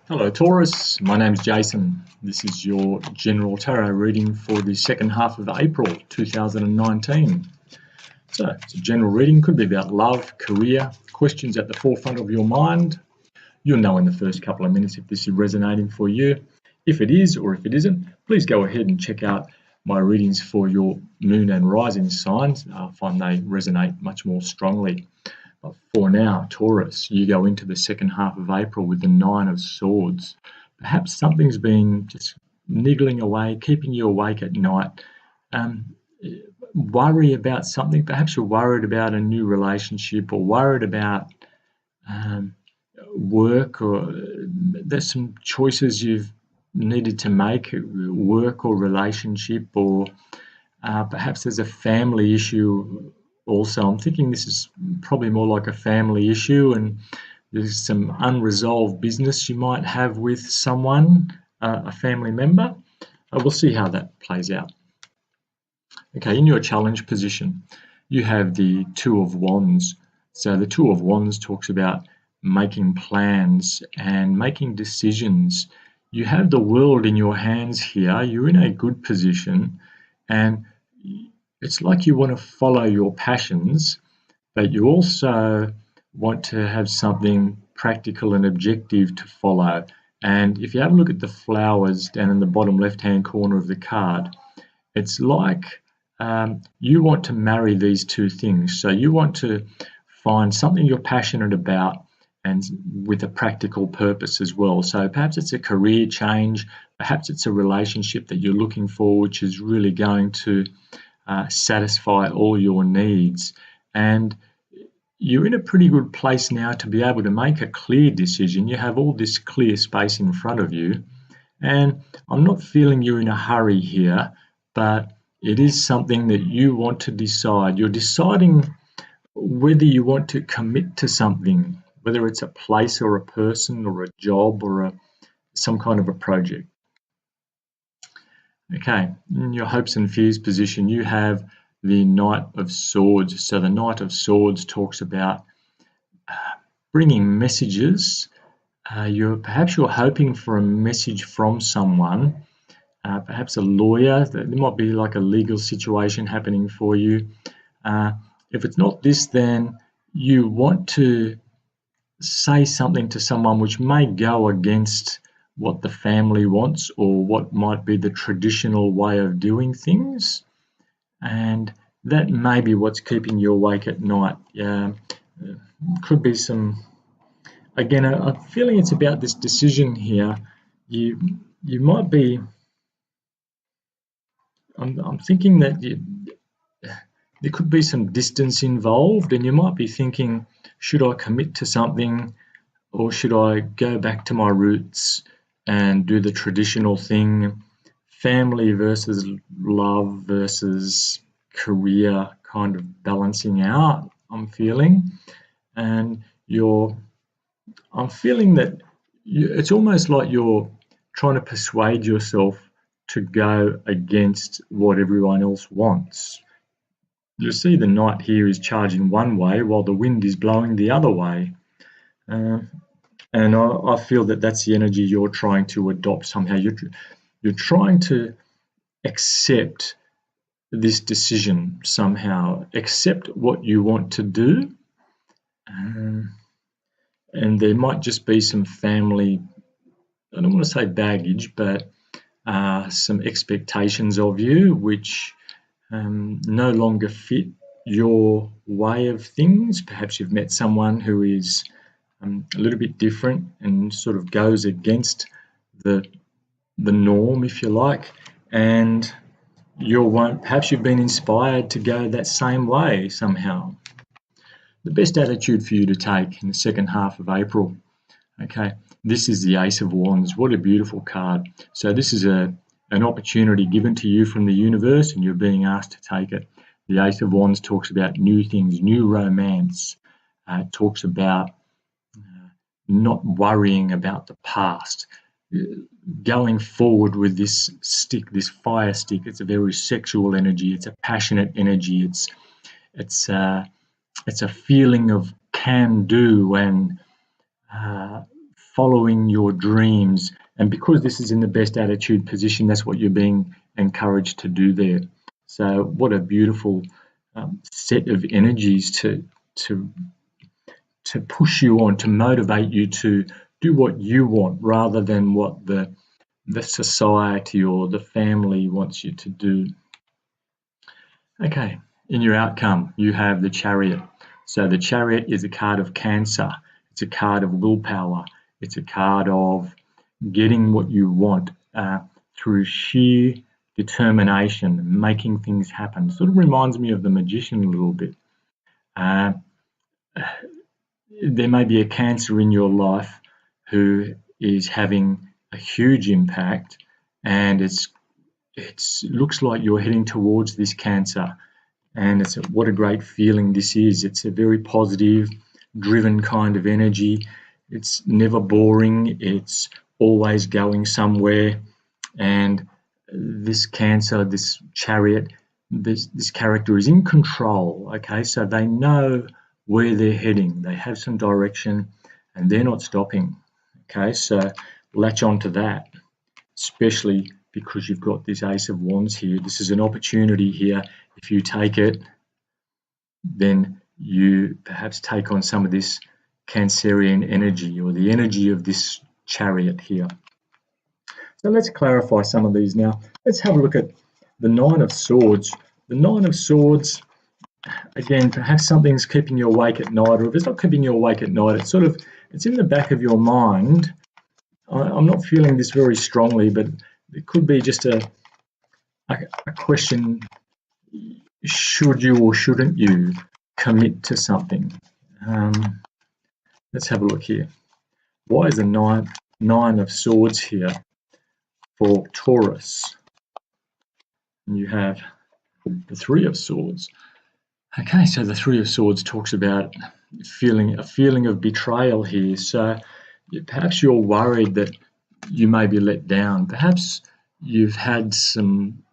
Hello Taurus, my name's Jason. This is your general tarot reading for the second half of April 2019. So it's a general reading, could be about love, career, questions at the forefront of your mind. You'll know in the first couple of minutes if this is resonating for you. If it is or if it isn't, please go ahead and check out my readings for your moon and rising signs. I find they resonate much more strongly. But for now, Taurus, you go into the second half of April with the Nine of Swords. Perhaps something's been just niggling away, keeping you awake at night. Worry about something. Perhaps you're worried about a new relationship or worried about work, or there's some choices you've needed to make, work or relationship, or perhaps there's a family issue. Also, I'm thinking this is probably more like a family issue, and there's some unresolved business you might have with someone, a family member. We'll see how that plays out. Okay, in your challenge position, you have the Two of Wands. So the Two of Wands talks about making plans and making decisions. You have the world in your hands here. You're in a good position, and it's like you want to follow your passions, but you also want to have something practical and objective to follow. And if you have a look at the flowers down in the bottom left-hand corner of the card, it's like you want to marry these two things. So you want to find something you're passionate about and with a practical purpose as well. So perhaps it's a career change, perhaps it's a relationship that you're looking for, which is really going to satisfy all your needs, and you're in a pretty good place now to be able to make a clear decision. You have all this clear space in front of you, and I'm not feeling you're in a hurry here, but it is something that you want to decide. You're deciding whether you want to commit to something, whether it's a place or a person or a job or some kind of a project. Okay, in your hopes and fears position, you have the Knight of Swords. So the Knight of Swords talks about bringing messages. Perhaps you're hoping for a message from someone, perhaps a lawyer. There might be like a legal situation happening for you. If it's not this, then you want to say something to someone which may go against what the family wants or what might be the traditional way of doing things, and that may be what's keeping you awake at night. Could be some, again, I'm feeling it's about this decision here. You might be, I'm thinking that there could be some distance involved, and you might be thinking, should I commit to something or should I go back to my roots and do the traditional thing, family versus love versus career, kind of balancing out, I'm feeling. And I'm feeling that it's almost like you're trying to persuade yourself to go against what everyone else wants. You see the knight here is charging one way while the wind is blowing the other way. And I feel that that's the energy you're trying to adopt somehow. You're trying to accept this decision somehow, accept what you want to do. And there might just be some family, I don't want to say baggage, but some expectations of you which no longer fit your way of things. Perhaps you've met someone who is a little bit different and sort of goes against the norm, if you like, and perhaps you've been inspired to go that same way somehow. The best attitude for you to take in the second half of April. Okay, this is the Ace of Wands. What a beautiful card. So this is an opportunity given to you from the universe, and you're being asked to take it. The Ace of Wands talks about new things, new romance. It talks about not worrying about the past, going forward with this stick, this fire stick. It's a very sexual energy. It's a passionate energy. It's a feeling of can do and following your dreams. And because this is in the best attitude position, that's what you're being encouraged to do there. So what a beautiful set of energies to push you on, to motivate you to do what you want rather than what the society or the family wants you to do. Okay, in your outcome, you have the Chariot. So the Chariot is a card of Cancer. It's a card of willpower. It's a card of getting what you want through sheer determination, making things happen. Sort of reminds me of the Magician a little bit. There may be a Cancer in your life who is having a huge impact, and it looks like you're heading towards this Cancer, and what a great feeling this is. It's a very positive, driven kind of energy. It's never boring. It's always going somewhere. And this Cancer, this Chariot, this character is in control. Okay, so they know where they're heading. They have some direction, and they're not stopping. Okay, so latch on to that, especially because you've got this Ace of Wands here. This is an opportunity here. If you take it, then you perhaps take on some of this Cancerian energy, or the energy of this Chariot here. So let's clarify some of these now. Let's have a look at the Nine of Swords. The Nine of Swords, again, perhaps something's keeping you awake at night, or if it's not keeping you awake at night, it's in the back of your mind. I'm not feeling this very strongly, but it could be just a question: should you or shouldn't you commit to something? Let's have a look here. Why is the Nine of Swords here for Taurus? And you have the Three of Swords. Okay, so the Three of Swords talks about a feeling of betrayal here. So perhaps you're worried that you may be let down. Perhaps you've had some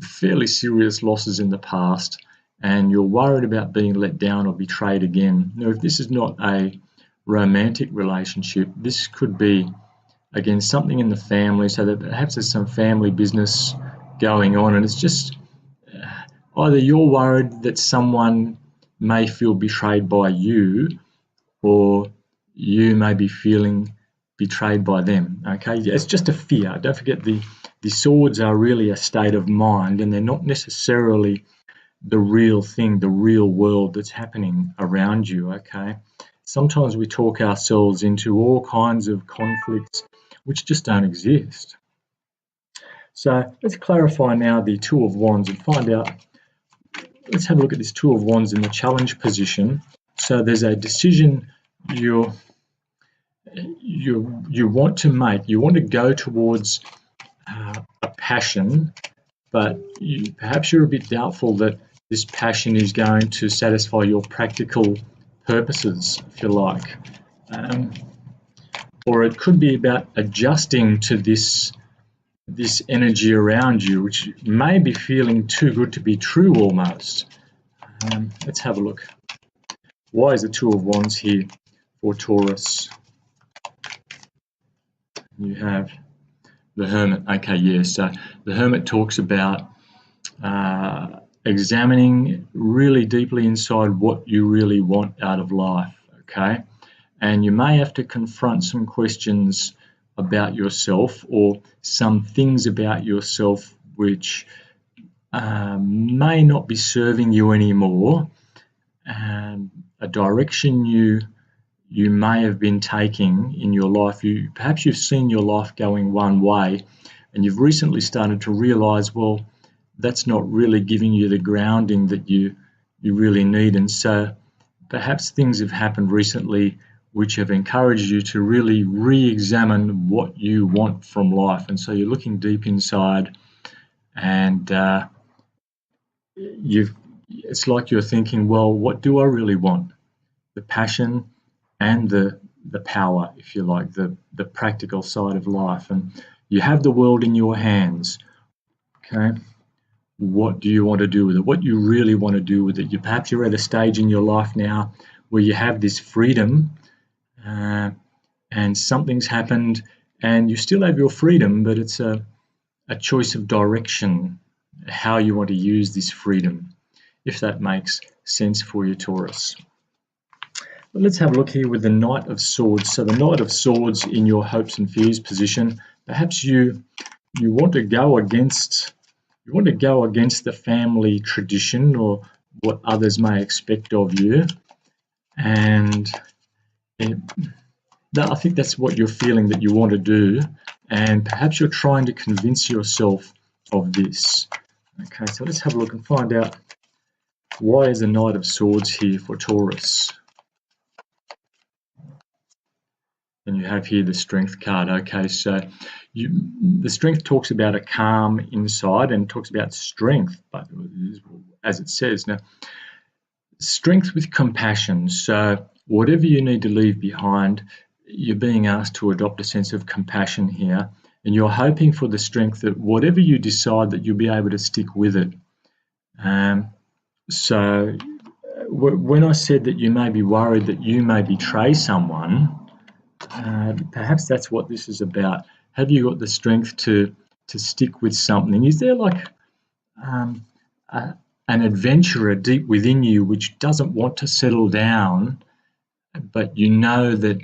fairly serious losses in the past, and you're worried about being let down or betrayed again. Now, if this is not a romantic relationship, this could be, again, something in the family, so that perhaps there's some family business going on, and it's just either you're worried that someone may feel betrayed by you, or you may be feeling betrayed by them. Okay, it's just a fear. Don't forget, the swords are really a state of mind, and they're not necessarily the real thing, the real world that's happening around you. Okay, sometimes we talk ourselves into all kinds of conflicts which just don't exist. So let's clarify now the Two of Wands and find out. Let's have a look at this Two of Wands in the challenge position. So there's a decision you want to make. You want to go towards a passion, but perhaps you're a bit doubtful that this passion is going to satisfy your practical purposes, if you like. Or it could be about adjusting to this energy around you, which may be feeling too good to be true almost. Let's have a look. Why is the Two of Wands here for Taurus? You have the Hermit. Okay, yes. So the Hermit talks about examining really deeply inside what you really want out of life, okay? And you may have to confront some questions about yourself, or some things about yourself which may not be serving you anymore. A direction you may have been taking in your life, perhaps you've seen your life going one way, and you've recently started to realize, well, that's not really giving you the grounding that you really need. And so perhaps things have happened recently which have encouraged you to really re-examine what you want from life. And so you're looking deep inside, and it's like you're thinking, well, what do I really want? The passion and the power, if you like, the practical side of life. And you have the world in your hands, okay? What do you want to do with it? What you really want to do with it? Perhaps you're at a stage in your life now where you have this freedom, and something's happened, and you still have your freedom, but it's a choice of direction, how you want to use this freedom, if that makes sense for you, Taurus. But let's have a look here with the Knight of Swords. So the Knight of Swords in your hopes and fears position, perhaps you want to go against the family tradition or what others may expect of you, and I think that's what you're feeling that you want to do, and perhaps you're trying to convince yourself of this. Okay, so let's have a look and find out, why is the Knight of Swords here for Taurus? And you have here the Strength card. Okay, so the Strength talks about a calm inside and talks about strength, but as it says now, strength with compassion. So whatever you need to leave behind, you're being asked to adopt a sense of compassion here, and you're hoping for the strength that whatever you decide, that you'll be able to stick with it. So when I said that you may be worried that you may betray someone, perhaps that's what this is about. Have you got the strength to stick with something? Is there like an adventurer deep within you which doesn't want to settle down, but you know that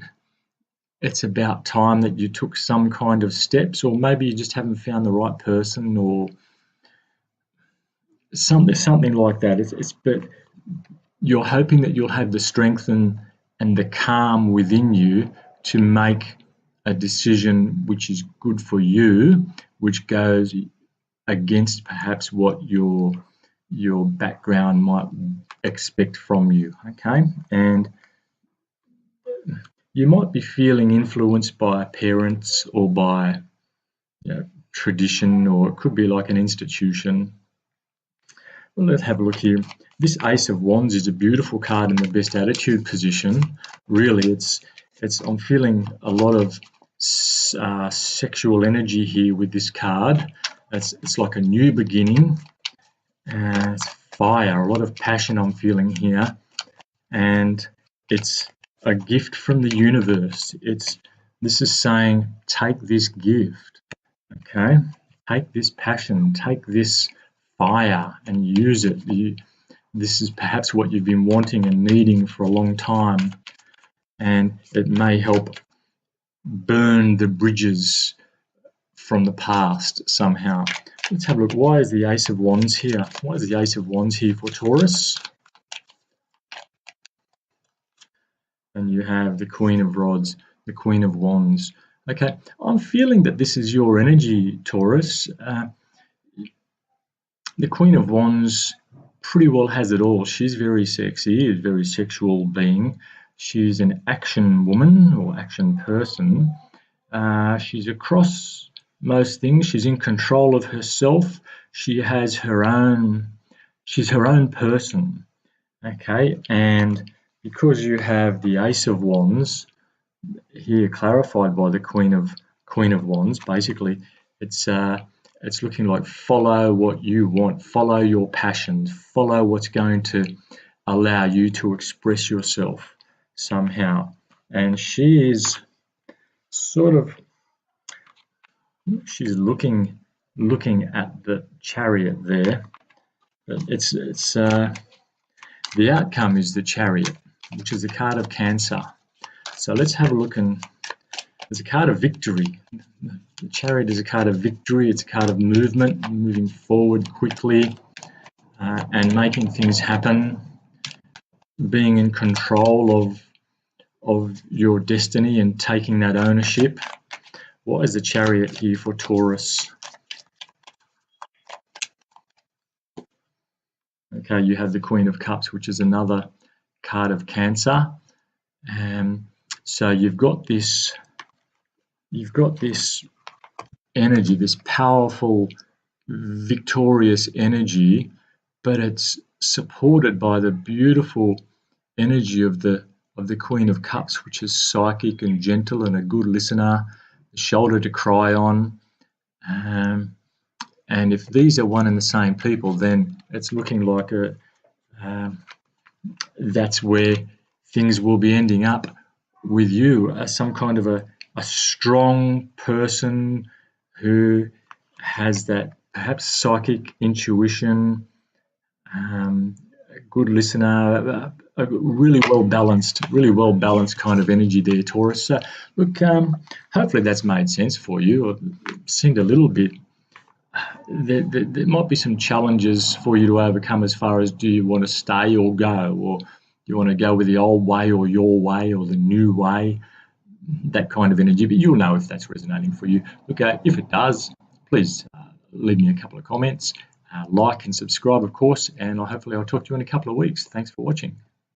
it's about time that you took some kind of steps, or maybe you just haven't found the right person, or something like that. But you're hoping that you'll have the strength and the calm within you to make a decision which is good for you, which goes against perhaps what your background might expect from you. Okay, and you might be feeling influenced by parents or by tradition, or it could be like an institution. Well, let's have a look here. This Ace of Wands is a beautiful card in the best attitude position. Really, I'm feeling a lot of sexual energy here with this card. It's like a new beginning. It's fire, a lot of passion I'm feeling here, and it's a gift from the universe. This is saying, take this gift, okay? Take this passion, take this fire and use it. This is perhaps what you've been wanting and needing for a long time, and it may help burn the bridges from the past somehow. Let's have a look. Why is the Ace of Wands here? Why is the Ace of Wands here for Taurus? And you have the Queen of Rods, the Queen of Wands. Okay, I'm feeling that this is your energy, Taurus. The Queen of Wands pretty well has it all. She's very sexy, a very sexual being. She's an action woman or action person. She's across most things. She's in control of herself. She has she's her own person. Okay, and because you have the Ace of Wands here clarified by the Queen of Wands, basically it's looking like follow what you want, follow your passions, follow what's going to allow you to express yourself somehow. And she is sort of, she's looking at the Chariot there. It's the outcome is the Chariot, which is a card of Cancer. So let's have a look, and it's a card of victory. The Chariot is a card of victory. It's a card of movement, moving forward quickly and making things happen, being in control of your destiny and taking that ownership. What is the Chariot here for Taurus? Okay, you have the Queen of Cups, which is another card of Cancer. So you've got this energy, this powerful, victorious energy, but it's supported by the beautiful energy of the Queen of Cups, which is psychic and gentle and a good listener, a shoulder to cry on. And if these are one and the same people, then it's looking like that's where things will be ending up with you as some kind of a strong person who has that perhaps psychic intuition, a good listener, a really well balanced kind of energy there, Taurus. So, look, hopefully that's made sense for you. It seemed a little bit. There might be some challenges for you to overcome as far as do you want to stay or go, or do you want to go with the old way or your way or the new way, that kind of energy. But you'll know if that's resonating for you. Look, if it does, please leave me a couple of comments, like and subscribe, of course, and hopefully I'll talk to you in a couple of weeks. Thanks for watching.